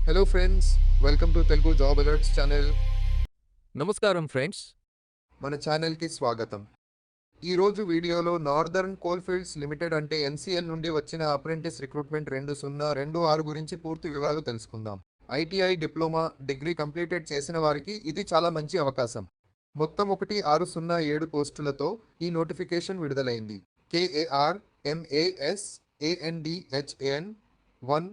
Hello friends, welcome to Telugu job alerts channel. నమస్కారం friends. మన ఛానల్కి స్వాగతం. ఈరోజు వీడియోలో నార్దర్న్ కోల్ఫీల్డ్స్ లిమిటెడ్ అంటే ఎన్సిఎల్ నుండి వచ్చిన అప్రెంటిస్ రిక్రూట్మెంట్ 2026 గురించి పూర్తి వివరాలు తెలుసుకుందాం. ఐటీఐ డిప్లొమా డిగ్రీ కంప్లీటెడ్ చేసిన వారికి ఇది చాలా మంచి అవకాశం. మొత్తం 1607 పోస్టులతో ఈ నోటిఫికేషన్ విడుదలైంది. KAR MAS ANDHAN 1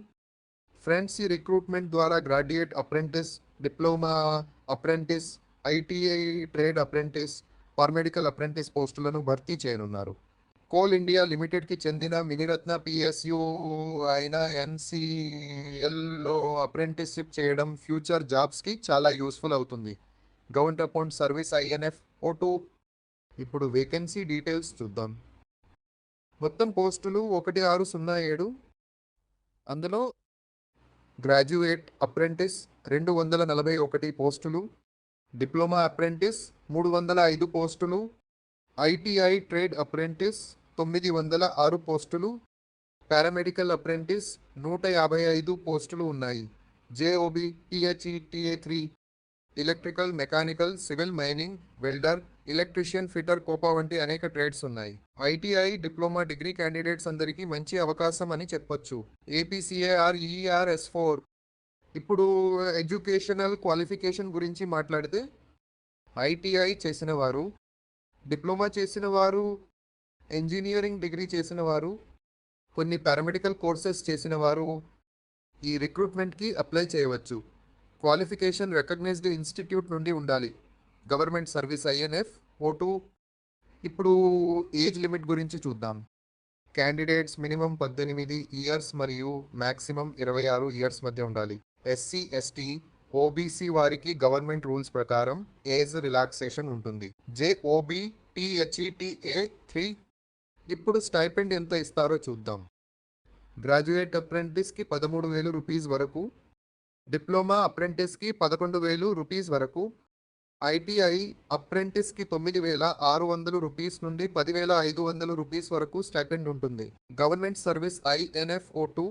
ఫ్రెండ్స్, ఈ రిక్రూట్మెంట్ ద్వారా graduate apprentice, diploma apprentice, ITI trade apprentice, paramedical apprentice పోస్టులను భర్తీ చేయనున్నారు. కోల్ ఇండియా లిమిటెడ్కి చెందిన మినిరత్న PSU అయిన NCLలో అప్రెంటిస్షిప్ చేయడం ఫ్యూచర్ జాబ్స్కి చాలా యూస్ఫుల్ అవుతుంది. Government account service INF O2. ఇప్పుడు వేకెన్సీ డీటెయిల్స్ చూద్దాం. మొత్తం పోస్టులు 1607. అందులో గ్రాడ్యుయేట్ అప్రెంటిస్ 241 పోస్టులు, డిప్లొమా అప్రెంటిస్ 305 పోస్టులు, ఐటీఐ ట్రేడ్ అప్రెంటిస్ 906 పోస్టులు, పారామెడికల్ అప్రెంటిస్ 155 పోస్టులు ఉన్నాయి. JOB, THE, TA3, electrical, mechanical, civil, mining, welder, electrician, fitter, Copa వంటి అనేక ట్రేడ్స్ ఉన్నాయి. ఐటీఐ డిప్లొమా డిగ్రీ క్యాండిడేట్స్ అందరికీ మంచి అవకాశం అని చెప్పొచ్చు. APCAR ER S4. ఇప్పుడు ఎడ్యుకేషనల్ క్వాలిఫికేషన్ గురించి మాట్లాడితే ఐటీఐ చేసిన వారు, డిప్లొమా చేసిన వారు, ఇంజనీరింగ్ డిగ్రీ చేసిన వారు, కొన్ని పారామెడికల్ కోర్సెస్ చేసిన వారు ఈ రిక్రూట్మెంట్కి అప్లై చేయవచ్చు. క్వాలిఫికేషన్ రికగ్నైజ్డ్ ఇన్స్టిట్యూట్ నుండి ఉండాలి. Government service INF O2. ఇప్పుడు ఏజ్ లిమిట్ గురించి చూద్దాం. క్యాండిడేట్స్ మినిమం 18 ఇయర్స్ మరియు మ్యాక్సిమం 26 ఇయర్స్ మధ్య ఉండాలి. SC, ST, OBC వారికి గవర్నమెంట్ రూల్స్ ప్రకారం ఏజ్ రిలాక్సేషన్ ఉంటుంది. JOB, THE, TA3. ఇప్పుడు స్టైపెండ్ ఎంత ఇస్తారో చూద్దాం. గ్రాడ్యుయేట్ అప్రెంటిస్కి 13,000 రూపీస్ వరకు, డిప్లొమా అప్రెంటిస్కి 11,000 రూపీస్ వరకు, ఐటీఐ అప్రెంటిస్కి 9,600 రూపీస్ నుండి 10,500 రూపీస్ వరకు స్టైపెండ్ ఉంటుంది. Government service INF O2.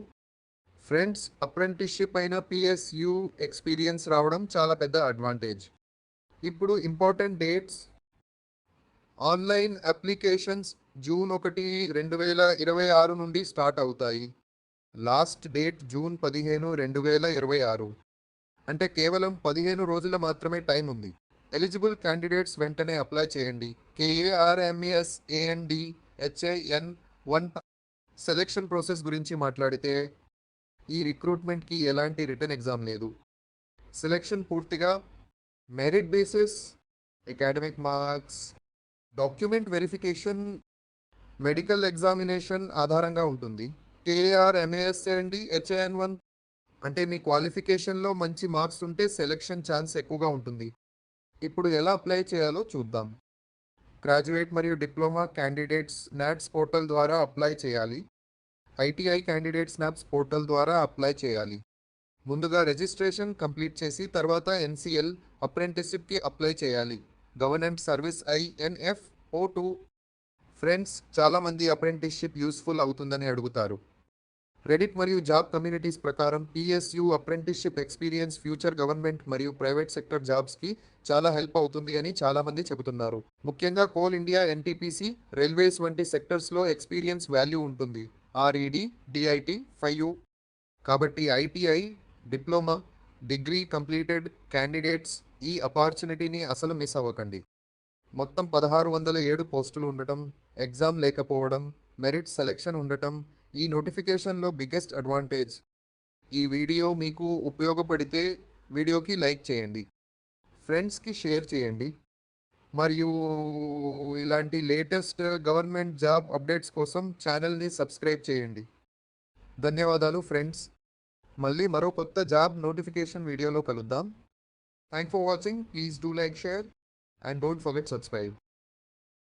Friends, apprenticeship అయిన PSU ఎక్స్పీరియన్స్ రావడం చాలా పెద్ద అడ్వాంటేజ్. ఇప్పుడు important dates. Online applications June 1, 2026 నుండి స్టార్ట్ అవుతాయి. Last date June 15, 2026. అంటే కేవలం 15 రోజుల మాత్రమే టైం ఉంది. ఎలిజిబుల్ క్యాండిడేట్స్ వెంటనే అప్లై చేయండి. KAR MAS ANDHAN 1. Selection process గురించి మాట్లాడితే ఈ రిక్రూట్మెంట్కి ఎలాంటి రిటర్న్ ఎగ్జామ్ లేదు. సెలెక్షన్ పూర్తిగా merit basis, academic marks, document verification, medical examination ఆధారంగా ఉంటుంది. KAR MAS ANDHAN 1 అంటే మీ క్వాలిఫికేషన్లో మంచి మార్క్స్ ఉంటే సెలెక్షన్ ఛాన్స్ ఎక్కువగా ఉంటుంది. ఇప్పుడు ఎలా అప్లై చేయాలో చూద్దాం. గ్రాడ్యుయేట్ మరియు డిప్లొమా క్యాండిడేట్స్ NATS పోర్టల్ ద్వారా అప్లై చేయాలి. ఐటీఐ క్యాండిడేట్స్ NAPS పోర్టల్ ద్వారా అప్లై చేయాలి. ముందుగా రిజిస్ట్రేషన్ కంప్లీట్ చేసి తర్వాత NCL అప్రెంటిస్షిప్కి అప్లై చేయాలి. Government service INF O2. Friends, చాలామంది అప్రెంటిస్షిప్ యూస్ఫుల్ అవుతుందని అడుగుతారు. రెడిట్ మరియు జాబ్ కమ్యూనిటీస్ ప్రకారం PSU apprenticeship experience future government మరియు ప్రైవేట్ సెక్టర్ జాబ్స్కి చాలా హెల్ప్ అవుతుంది అని చాలామంది చెబుతున్నారు. ముఖ్యంగా కోల్ ఇండియా, NTPC, రైల్వేస్ వంటి సెక్టర్స్లో ఎక్స్పీరియన్స్ వాల్యూ ఉంటుంది. RED, DIT, 5U. కాబట్టి ITI, diploma, degree completed candidates ఈ ఆపర్చునిటీని అసలు మిస్ అవ్వకండి. మొత్తం 1607 పోస్టులు ఉండటం, ఎగ్జామ్ లేకపోవడం, మెరిట్ సెలెక్షన్ ఉండటం ఈ నోటిఫికేషన్లో బిగ్గెస్ట్ అడ్వాంటేజ్. ఈ వీడియో మీకు ఉపయోగపడితే వీడియోకి లైక్ చేయండి, ఫ్రెండ్స్కి షేర్ చేయండి, మరియు ఇలాంటి లేటెస్ట్ గవర్నమెంట్ జాబ్ అప్డేట్స్ కోసం ఛానల్ని సబ్స్క్రైబ్ చేయండి. ధన్యవాదాలు ఫ్రెండ్స్. మళ్ళీ మరో కొత్త జాబ్ నోటిఫికేషన్ వీడియోలో కలుద్దాం. Thank for watching. Please do like, share and don't forget subscribe.